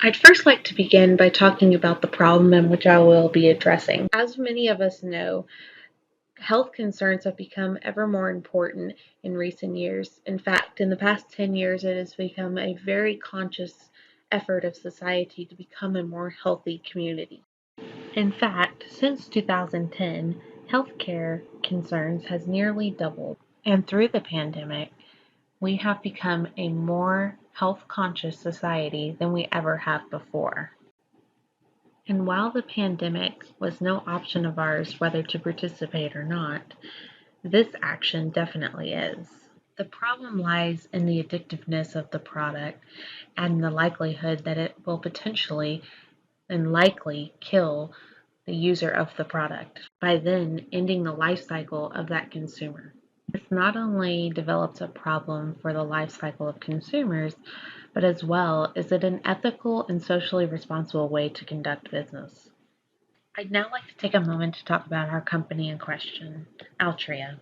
I'd first like to begin by talking about the problem in which I will be addressing. As many of us know, health concerns have become ever more important in recent years. In fact, in the past 10 years, it has become a very conscious effort of society to become a more healthy community. In fact, since 2010, healthcare concerns has nearly doubled. And through the pandemic, we have become a more health-conscious society than we ever have before. And while the pandemic was no option of ours whether to participate or not, this action definitely is. The problem lies in the addictiveness of the product and the likelihood that it will potentially and likely kill the user of the product, by then ending the life cycle of that consumer. This not only develops a problem for the life cycle of consumers, but as well is it an ethical and socially responsible way to conduct business. I'd now like to take a moment to talk about our company in question, Altria.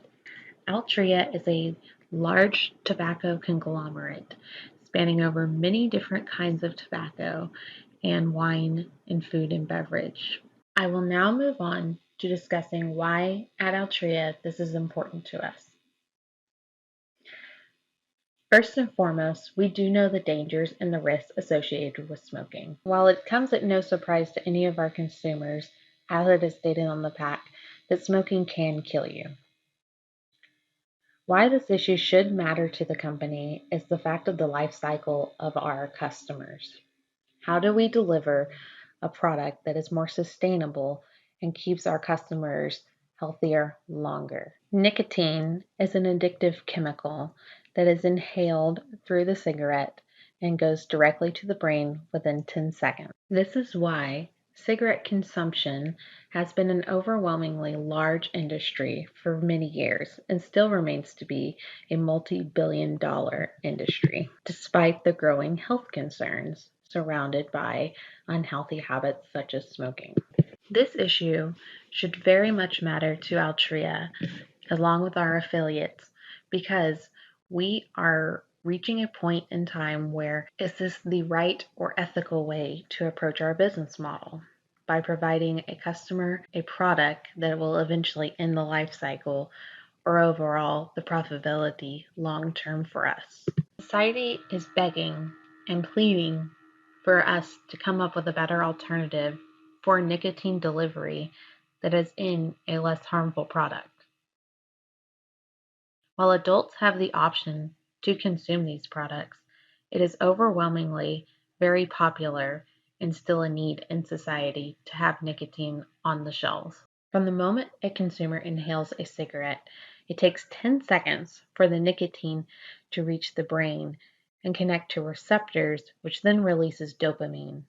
Altria is a large tobacco conglomerate spanning over many different kinds of tobacco and wine and food and beverage. I will now move on to discussing why at Altria this is important to us. First and foremost, we do know the dangers and the risks associated with smoking. While it comes at no surprise to any of our consumers, as it is stated on the pack, that smoking can kill you. Why this issue should matter to the company is the fact of the life cycle of our customers. How do we deliver a product that is more sustainable and keeps our customers healthier longer? Nicotine is an addictive chemical that is inhaled through the cigarette and goes directly to the brain within 10 seconds. This is why cigarette consumption has been an overwhelmingly large industry for many years and still remains to be a multi-billion-dollar industry, despite the growing health concerns surrounded by unhealthy habits such as smoking. This issue should very much matter to Altria along with our affiliates because we are reaching a point in time where is this the right or ethical way to approach our business model by providing a customer a product that will eventually end the life cycle or overall the profitability long term for us. Society is begging and pleading for us to come up with a better alternative for nicotine delivery that is in a less harmful product. While adults have the option to consume these products, it is overwhelmingly very popular and still a need in society to have nicotine on the shelves. From the moment a consumer inhales a cigarette, it takes 10 seconds for the nicotine to reach the brain and connect to receptors, which then releases dopamine.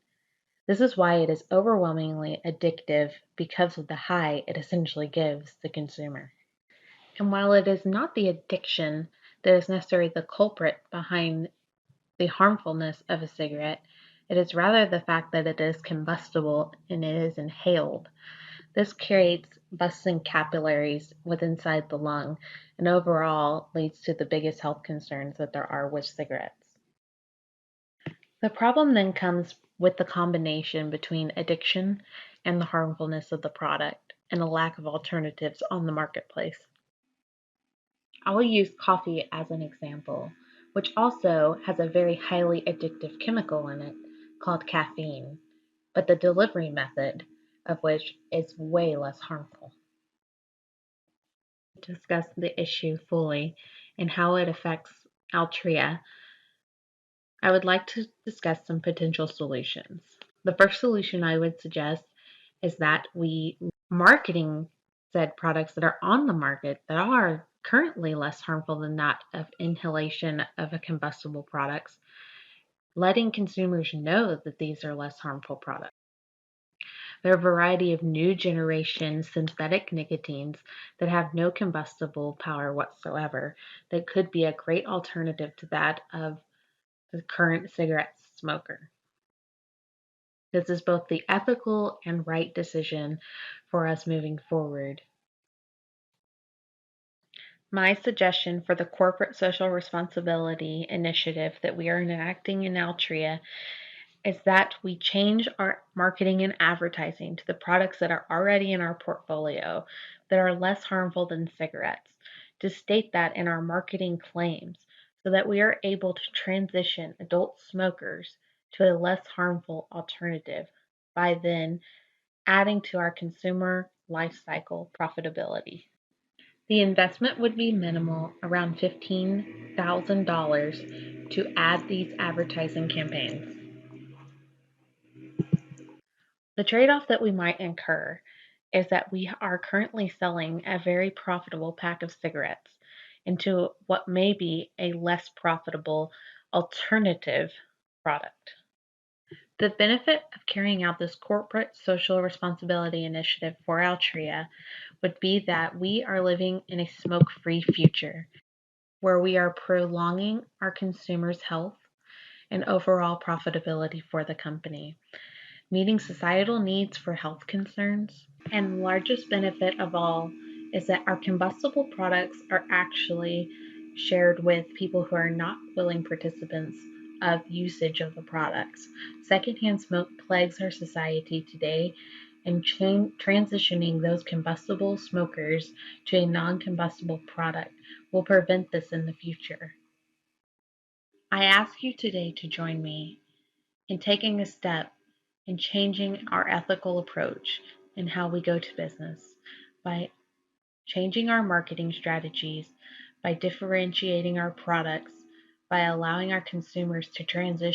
This is why it is overwhelmingly addictive because of the high it essentially gives the consumer. And while it is not the addiction that is necessarily the culprit behind the harmfulness of a cigarette, it is rather the fact that it is combustible and it is inhaled. This creates busting capillaries within inside the lung and overall leads to the biggest health concerns that there are with cigarettes. The problem then comes with the combination between addiction and the harmfulness of the product and a lack of alternatives on the marketplace. I will use coffee as an example, which also has a very highly addictive chemical in it called caffeine, but the delivery method of which is way less harmful. To discuss the issue fully and how it affects Altria, I would like to discuss some potential solutions. The first solution I would suggest is that we marketing said products that are on the market that are currently less harmful than that of inhalation of a combustible products, letting consumers know that these are less harmful products. There are a variety of new generation synthetic nicotines that have no combustible power whatsoever that could be a great alternative to that of the current cigarette smoker. This is both the ethical and right decision for us moving forward. My suggestion for the corporate social responsibility initiative that we are enacting in Altria is that we change our marketing and advertising to the products that are already in our portfolio that are less harmful than cigarettes, to state that in our marketing claims so that we are able to transition adult smokers to a less harmful alternative by then adding to our consumer life cycle profitability. The investment would be minimal, around $15,000 to add these advertising campaigns. The trade-off that we might incur is that we are currently selling a very profitable pack of cigarettes into what may be a less profitable alternative product. The benefit of carrying out this corporate social responsibility initiative for Altria would be that we are living in a smoke-free future where we are prolonging our consumers' health and overall profitability for the company, meeting societal needs for health concerns. And the largest benefit of all is that our combustible products are actually shared with people who are not willing participants of usage of the products. Secondhand smoke plagues our society today, and transitioning those combustible smokers to a non-combustible product will prevent this in the future. I ask you today to join me in taking a step in changing our ethical approach in how we go to business by changing our marketing strategies, by differentiating our products, by allowing our consumers to transition